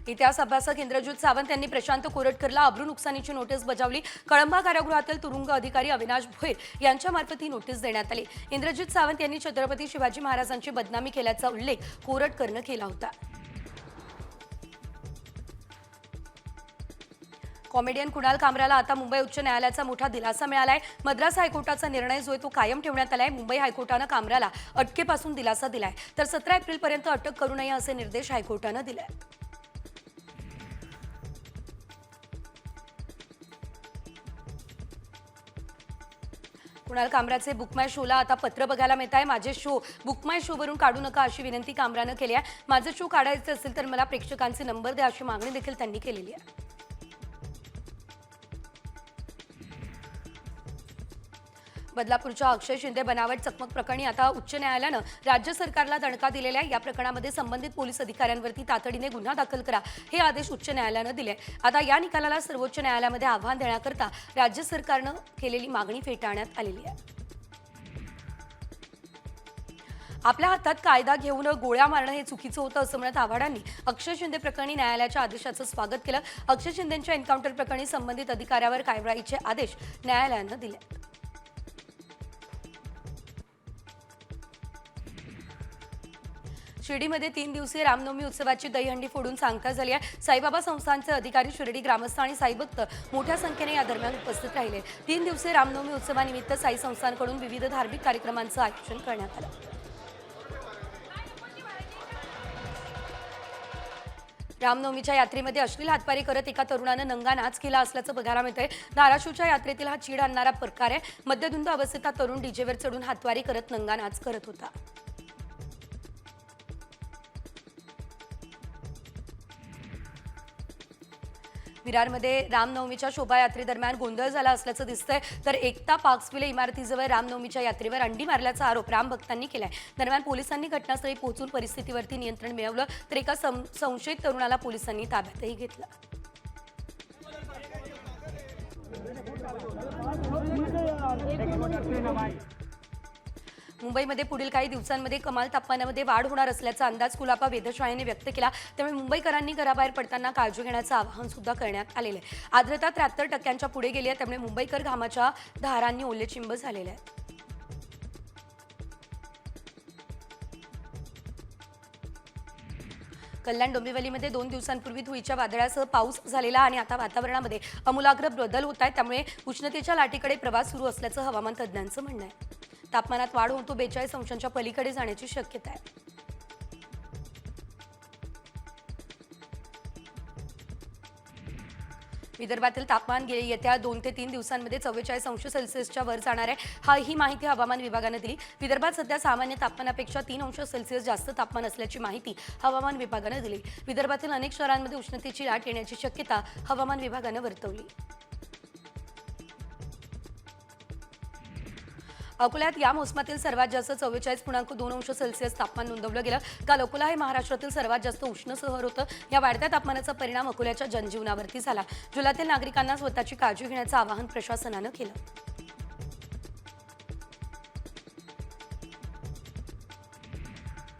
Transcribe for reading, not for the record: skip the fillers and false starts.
इतिहास अभ्यासक इंद्रजित सावंत यांनी प्रशांत कोरटकरला अब्रू नुकसानीची नोटीस बजावली। कळंबा कारागृहातील तुरुंग अधिकारी अविनाश भोईर यांच्यामार्फत ही नोटीस देण्यात आली। इंद्रजित सावंत यांनी छत्रपती शिवाजी महाराजांची बदनामी केल्याचा उल्लेख कोरटकरनं केला होता। कॉमेडियन कुणाल कामराला आता मुंबई उच्च न्यायालयाचा मोठा दिलासा मिळालाय। मद्रास हायकोर्टाचा निर्णय जो आहे तो कायम ठेवण्यात आलाय। मुंबई हायकोर्टानं कामराला अटकेपासून दिलासा दिलाय, तर 17 एप्रिलपर्यंत अटक करू नये असे निर्देश हायकोर्टानं दिले। कुणाल कामराचे बुक माय शोला आता पत्र बघायला मिळत आहे। माझे शो बुक माय शोवरून काढू नका अशी विनंती कामरानं केली आहे। माझे शो काढायचे असेल तर मला प्रेक्षकांचे नंबर द्या अशी मागणी देखील त्यांनी केलेली आहे। बदलापूरच्या अक्षय शिंदे बनावट चकमक प्रकरणी आता उच्च न्यायालयानं राज्य सरकारला दणका दिलेला आहे। या प्रकरणामध्ये संबंधित पोलीस अधिकाऱ्यांवरती तातडीने गुन्हा दाखल करा हे आदेश उच्च न्यायालयानं दिले। आता या निकालाला सर्वोच्च न्यायालयामध्ये आव्हान देण्याकरता राज्य सरकारनं केलेली मागणी फेटाळण्यात आलेली आहे। आपल्या हातात कायदा घेऊन गोळ्या मारणं हे चुकीचं होतं असं म्हणत आव्हाडांनी अक्षय शिंदे प्रकरणी न्यायालयाच्या आदेशाचं स्वागत केलं। अक्षय शिंदेंच्या एन्काउंटर प्रकरणी संबंधित अधिकाऱ्यावर कारवाईचे आदेश न्यायालयानं दिले। शिर्डीमध्ये 3 दिवसीय रामनवमी उत्सवाची दहीहंडी फोडून सांगता झाली आहे। साईबाबा संस्थानचे अधिकारी, शिर्डी ग्रामस्थ आणि साई भक्त मोठ्या संख्येने या दरम्यान उपस्थित राहिले। 3 दिवसीय रामनवमी उत्सवानिमित्त साई संस्थानकडून विविध धार्मिक कार्यक्रमांचं आयोजन करण्यात आलं। रामनवमीच्या यात्रेमध्ये अश्लील हातवारे करत एका तरुणानं नंगा नाच केला असल्याचं बघायला मिळतंय। धाराशिवच्या यात्रेतील हा चीड आणणारा प्रकार आहे। मद्यधुंद अवस्थेत हा तरुण डीजेवर चढून हातवारे करत नंगा नाच करत होता। विरारमध्ये रामनवमीच्या शोभायात्रेदरम्यान गोंधळ झाला असल्याचं दिसतंय, तर एकता पार्क्सविले इमारतीजवळ रामनवमीच्या यात्रेवर अंडी मारल्याचा आरोप रामभक्तांनी केलाय। दरम्यान पोलिसांनी घटनास्थळी पोहोचून परिस्थितीवरती नियंत्रण मिळवलं, तर एका संशयित तरुणाला पोलिसांनी ताब्यातही घेतलं। मुंबईमध्ये पुढील काही दिवसांमध्ये कमाल तापमानामध्ये वाढ होणार असल्याचा अंदाज कुलाबा वेधशाळेने व्यक्त केला। त्यामुळे मुंबईकरांनी घराबाहेर पडताना काळजी घेण्याचं आवाहन सुद्धा करण्यात आलेलं आहे। आर्द्रता 73% पुढे गेली आहे, त्यामुळे मुंबईकर घामाच्या धारांनी ओलेचिंब झालेले आहेत। कल्याण डोंबिवलीमध्ये 2 दिवसांपूर्वी धुळीच्या वादळासह पाऊस झालेला आणि आता वातावरणामध्ये आमूलाग्र बदल होत आहेत, त्यामुळे उष्णतेच्या लाटेकडे प्रवास सुरू असल्याचं हवामान तज्ज्ञांचं म्हणणं आहे। तापमानात वाढ होऊन तो 42 अंशांच्या पलीकडे जाण्याची शक्यता आहे। विदर्भातील तापमान गेल्या येत्या 2 ते 3 दिवसांमध्ये 44 अंश सेल्सिअसच्या वर जाणार आहे। ही माहिती हवामान विभागाने दिली। विदर्भात सध्या सामान्य तापमानापेक्षा 3 अंश सेल्सिअस जास्त तापमान असल्याची माहिती हवामान विभागाने दिली। विदर्भातील अनेक शहरांमध्ये उष्णतेची लाट येण्याची शक्यता हवामान विभागाने वर्तवली। अकोल्यात या मोसमातील सर्वात जास्त 44.2 अंश सेल्सिअस तापमान नोंदवलं गेलं। काल अकोला हे महाराष्ट्रातील सर्वात जास्त उष्ण शहर होतं। या वाढत्या तापमानाचा परिणाम अकोल्याच्या जनजीवनावरती झाला। जिल्ह्यातील नागरिकांना स्वतःची काळजी घेण्याचं आवाहन प्रशासनानं केलं।